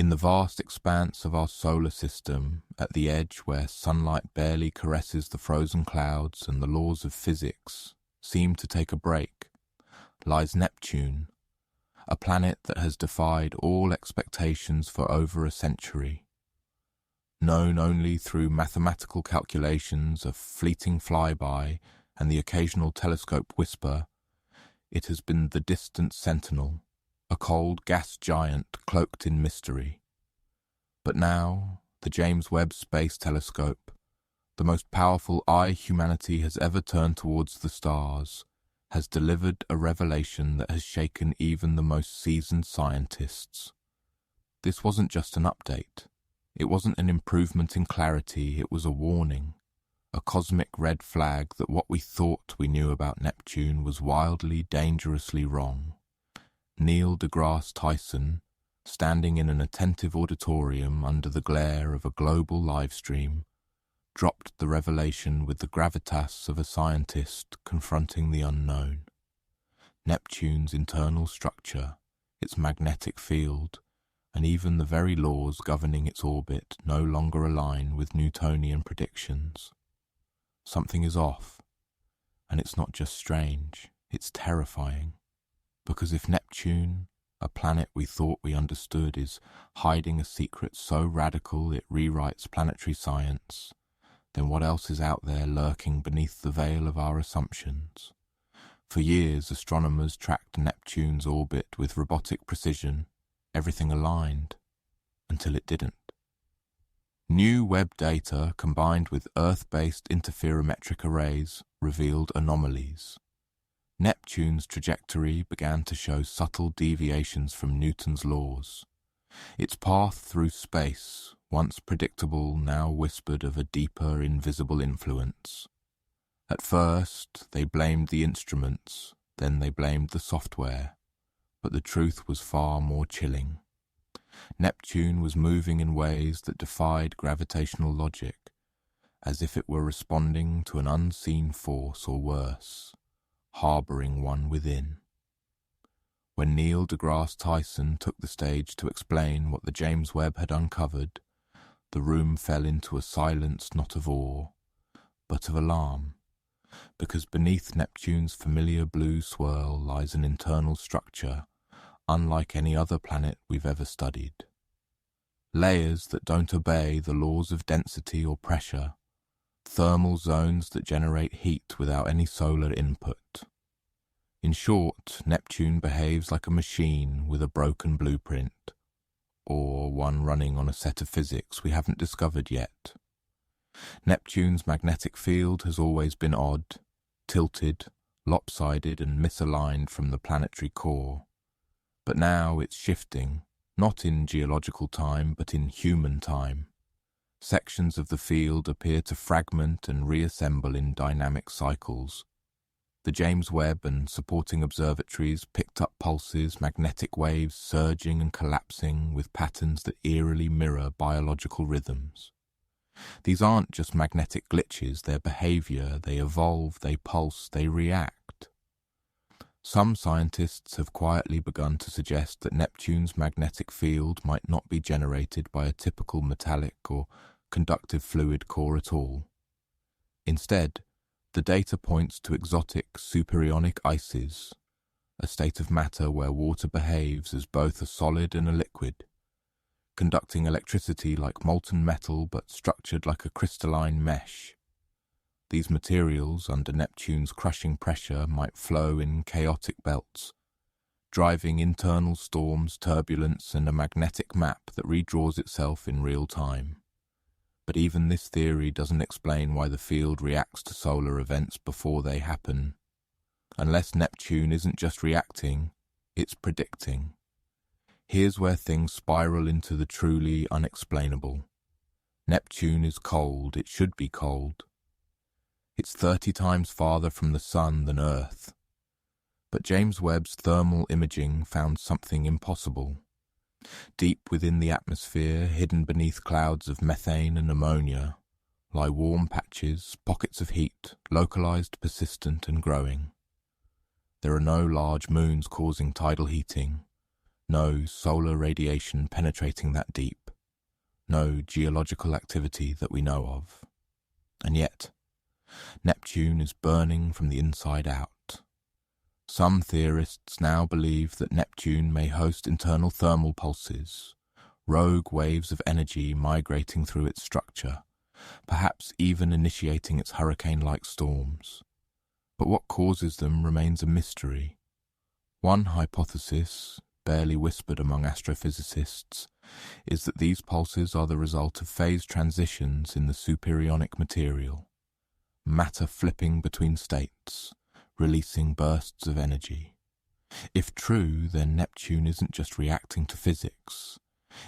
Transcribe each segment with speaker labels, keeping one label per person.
Speaker 1: In the vast expanse of our solar system, at the edge where sunlight barely caresses the frozen clouds and the laws of physics seem to take a break, lies Neptune, a planet that has defied all expectations for over a century. Known only through mathematical calculations, a fleeting flyby, and the occasional telescope whisper, it has been the distant sentinel, a cold gas giant cloaked in mystery. But now, the James Webb Space Telescope, the most powerful eye humanity has ever turned towards the stars, has delivered a revelation that has shaken even the most seasoned scientists. This wasn't just an update. It wasn't an improvement in clarity, it was a warning, a cosmic red flag that what we thought we knew about Neptune was wildly, dangerously wrong. Neil deGrasse Tyson, standing in an attentive auditorium under the glare of a global live stream, dropped the revelation with the gravitas of a scientist confronting the unknown. Neptune's internal structure, its magnetic field, and even the very laws governing its orbit no longer align with Newtonian predictions. Something is off, and it's not just strange, it's terrifying. Because if Neptune, a planet we thought we understood, is hiding a secret so radical it rewrites planetary science, then what else is out there lurking beneath the veil of our assumptions? For years, astronomers tracked Neptune's orbit with robotic precision, everything aligned, until it didn't. New Webb data combined with Earth-based interferometric arrays revealed anomalies. Neptune's trajectory began to show subtle deviations from Newton's laws. Its path through space, once predictable, now whispered of a deeper, invisible influence. At first, they blamed the instruments, then they blamed the software. But the truth was far more chilling. Neptune was moving in ways that defied gravitational logic, as if it were responding to an unseen force or worse, harbouring one within. When Neil deGrasse Tyson took the stage to explain what the James Webb had uncovered, the room fell into a silence not of awe, but of alarm, because beneath Neptune's familiar blue swirl lies an internal structure unlike any other planet we've ever studied. Layers that don't obey the laws of density or pressure, thermal zones that generate heat without any solar input. In short, Neptune behaves like a machine with a broken blueprint, or one running on a set of physics we haven't discovered yet. Neptune's magnetic field has always been odd, tilted, lopsided and misaligned from the planetary core. But now it's shifting, not in geological time, but in human time. Sections of the field appear to fragment and reassemble in dynamic cycles. The James Webb and supporting observatories picked up pulses, magnetic waves surging and collapsing with patterns that eerily mirror biological rhythms. These aren't just magnetic glitches, they're behavior, they evolve, they pulse, they react. Some scientists have quietly begun to suggest that Neptune's magnetic field might not be generated by a typical metallic or conductive fluid core at all. Instead, the data points to exotic superionic ices, a state of matter where water behaves as both a solid and a liquid, conducting electricity like molten metal but structured like a crystalline mesh. These materials, under Neptune's crushing pressure, might flow in chaotic belts, driving internal storms, turbulence, and a magnetic map that redraws itself in real time. But even this theory doesn't explain why the field reacts to solar events before they happen. Unless Neptune isn't just reacting, it's predicting. Here's where things spiral into the truly unexplainable. Neptune is cold, it should be cold. It's 30 times farther from the Sun than Earth. But James Webb's thermal imaging found something impossible. Deep within the atmosphere, hidden beneath clouds of methane and ammonia, lie warm patches, pockets of heat, localized, persistent and growing. There are no large moons causing tidal heating, No solar radiation penetrating that deep. No geological activity that we know of. And yet, Neptune is burning from the inside out. Some theorists now believe that Neptune may host internal thermal pulses, rogue waves of energy migrating through its structure, perhaps even initiating its hurricane-like storms. But what causes them remains a mystery. One hypothesis, barely whispered among astrophysicists, is that these pulses are the result of phase transitions in the superionic material, matter flipping between states, releasing bursts of energy. If true, then Neptune isn't just reacting to physics.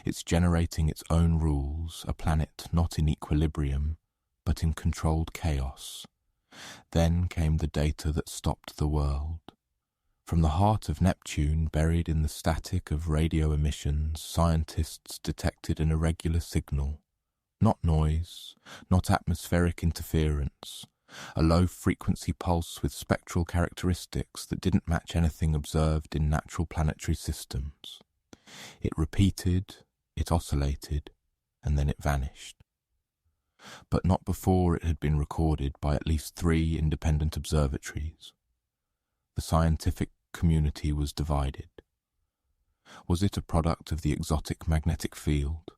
Speaker 1: It's generating its own rules, a planet not in equilibrium, but in controlled chaos. Then came the data that stopped the world. From the heart of Neptune, buried in the static of radio emissions, scientists detected an irregular signal. Not noise, not atmospheric interference, a low-frequency pulse with spectral characteristics that didn't match anything observed in natural planetary systems. It repeated, it oscillated, and then it vanished. But not before it had been recorded by at least 3 independent observatories. The scientific community was divided. Was it a product of the exotic magnetic field?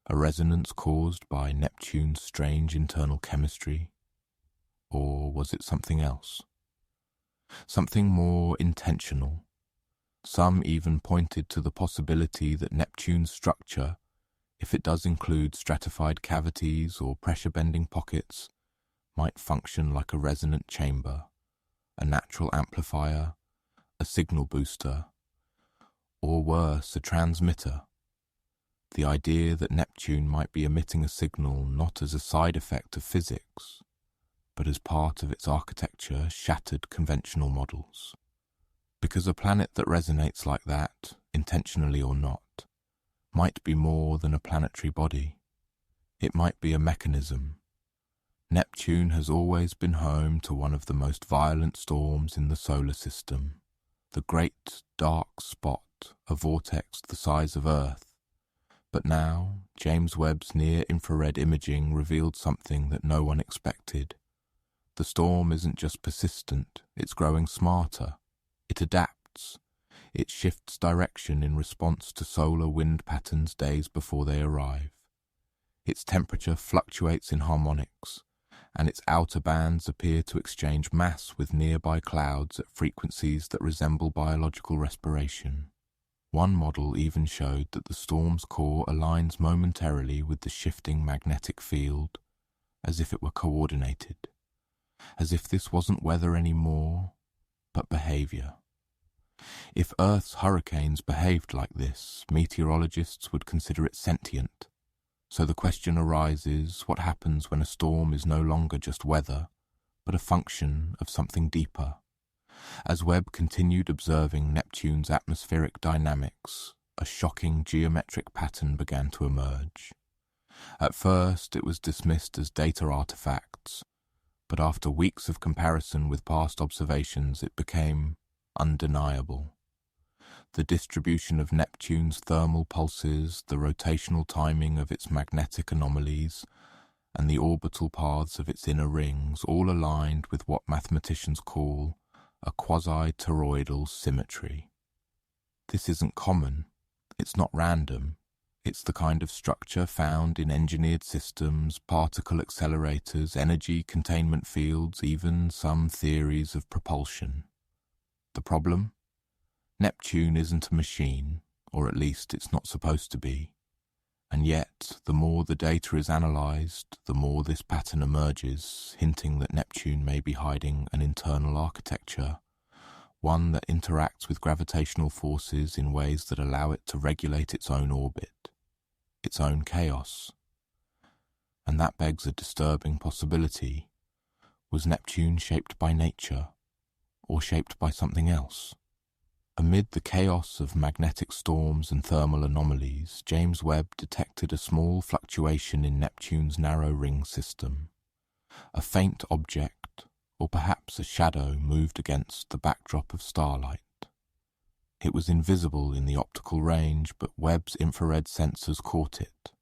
Speaker 1: A resonance caused by Neptune's strange internal chemistry? Or was it something else? Something more intentional? Some even pointed to the possibility that Neptune's structure, if it does include stratified cavities or pressure-bending pockets, might function like a resonant chamber, a natural amplifier, a signal booster, or worse, a transmitter. The idea that Neptune might be emitting a signal not as a side effect of physics, but as part of its architecture shattered conventional models. Because a planet that resonates like that, intentionally or not, might be more than a planetary body. It might be a mechanism. Neptune has always been home to one of the most violent storms in the solar system, the great dark spot, a vortex the size of Earth. But now, James Webb's near-infrared imaging revealed something that no one expected. The storm isn't just persistent, it's growing smarter. It adapts. It shifts direction in response to solar wind patterns days before they arrive. Its temperature fluctuates in harmonics, and its outer bands appear to exchange mass with nearby clouds at frequencies that resemble biological respiration. One model even showed that the storm's core aligns momentarily with the shifting magnetic field, as if it were coordinated, as if this wasn't weather anymore, but behavior. If Earth's hurricanes behaved like this, meteorologists would consider it sentient. So the question arises, what happens when a storm is no longer just weather, but a function of something deeper? As Webb continued observing Neptune's atmospheric dynamics, a shocking geometric pattern began to emerge. At first, it was dismissed as data artifacts, but after weeks of comparison with past observations, it became undeniable. The distribution of Neptune's thermal pulses, the rotational timing of its magnetic anomalies, and the orbital paths of its inner rings all aligned with what mathematicians call a quasi-toroidal symmetry. This isn't common. It's not random. It's the kind of structure found in engineered systems, particle accelerators, energy containment fields, even some theories of propulsion. The problem? Neptune isn't a machine, or at least it's not supposed to be. And yet, the more the data is analysed, the more this pattern emerges, hinting that Neptune may be hiding an internal architecture, one that interacts with gravitational forces in ways that allow it to regulate its own orbit, its own chaos. And that begs a disturbing possibility. Was Neptune shaped by nature, or shaped by something else? Amid the chaos of magnetic storms and thermal anomalies, James Webb detected a small fluctuation in Neptune's narrow ring system. A faint object, or perhaps a shadow, moved against the backdrop of starlight. It was invisible in the optical range, but Webb's infrared sensors caught it.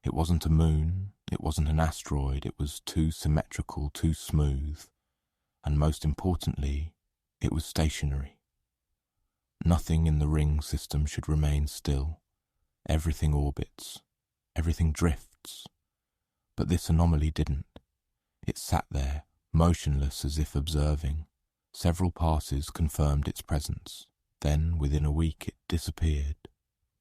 Speaker 1: It wasn't a moon, it wasn't an asteroid, it was too symmetrical, too smooth, and most importantly, it was stationary. Nothing in the ring system should remain still. Everything orbits, everything drifts. But this anomaly didn't. It sat there, motionless as if observing. Several passes confirmed its presence. Then, within a week, it disappeared.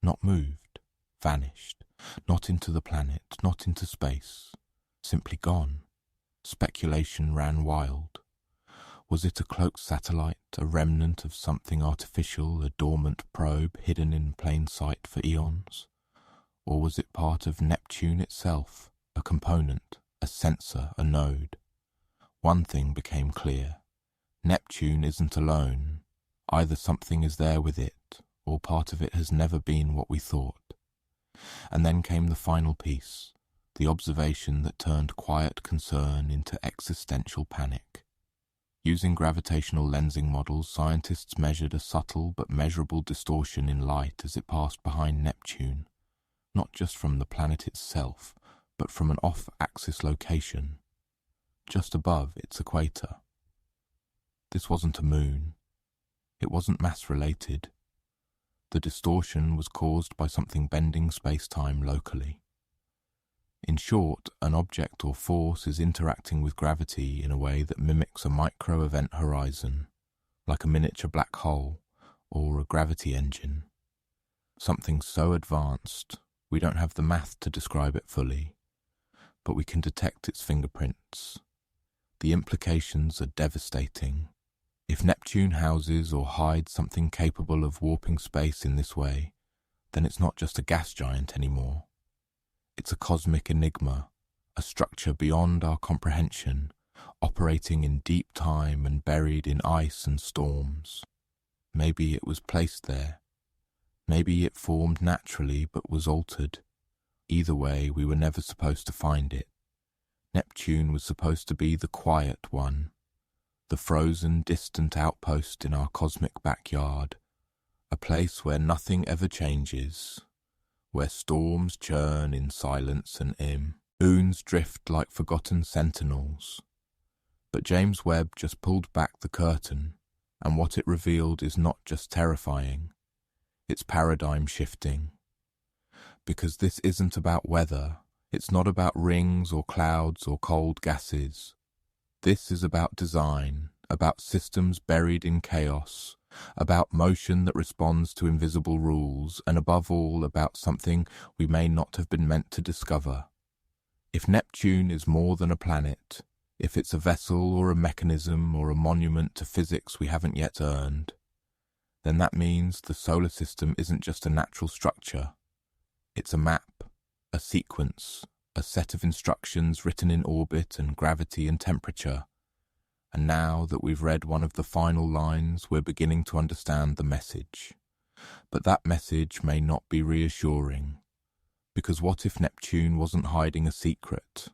Speaker 1: Not moved, vanished. Not into the planet, not into space. Simply gone. Speculation ran wild. Was it a cloaked satellite, a remnant of something artificial, a dormant probe hidden in plain sight for eons? Or was it part of Neptune itself, a component, a sensor, a node? One thing became clear. Neptune isn't alone. Either something is there with it, or part of it has never been what we thought. And then came the final piece, the observation that turned quiet concern into existential panic. Using gravitational lensing models, scientists measured a subtle but measurable distortion in light as it passed behind Neptune, not just from the planet itself, but from an off-axis location, just above its equator. This wasn't a moon. It wasn't mass-related. The distortion was caused by something bending space-time locally. In short, an object or force is interacting with gravity in a way that mimics a micro-event horizon, like a miniature black hole or a gravity engine. Something so advanced, we don't have the math to describe it fully, but we can detect its fingerprints. The implications are devastating. If Neptune houses or hides something capable of warping space in this way, then it's not just a gas giant anymore. It's a cosmic enigma, a structure beyond our comprehension, operating in deep time and buried in ice and storms. Maybe it was placed there. Maybe it formed naturally but was altered. Either way, we were never supposed to find it. Neptune was supposed to be the quiet one, the frozen, distant outpost in our cosmic backyard, a place where nothing ever changes, where storms churn in silence and moons drift like forgotten sentinels. But James Webb just pulled back the curtain, and what it revealed is not just terrifying, it's paradigm shifting. Because this isn't about weather, it's not about rings or clouds or cold gases. This is about design, about systems buried in chaos, about motion that responds to invisible rules, and above all about something we may not have been meant to discover. If Neptune is more than a planet, if it's a vessel or a mechanism or a monument to physics we haven't yet earned, then that means the solar system isn't just a natural structure. It's a map, a sequence, a set of instructions written in orbit and gravity and temperature. And now that we've read one of the final lines, we're beginning to understand the message. But that message may not be reassuring. Because what if Neptune wasn't hiding a secret?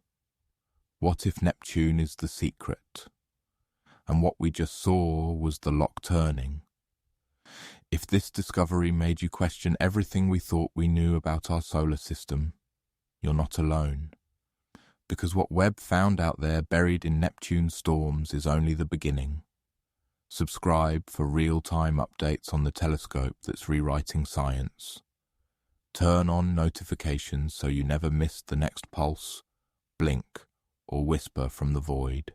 Speaker 1: What if Neptune is the secret? And what we just saw was the lock turning. If this discovery made you question everything we thought we knew about our solar system, you're not alone. Because what Webb found out there buried in Neptune's storms is only the beginning. Subscribe for real-time updates on the telescope that's rewriting science. Turn on notifications so you never miss the next pulse, blink, or whisper from the void.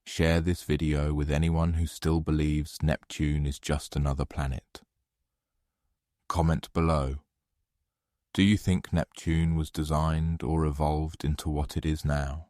Speaker 1: Share this video with anyone who still believes Neptune is just another planet. Comment below. Do you think Neptune was designed or evolved into what it is now?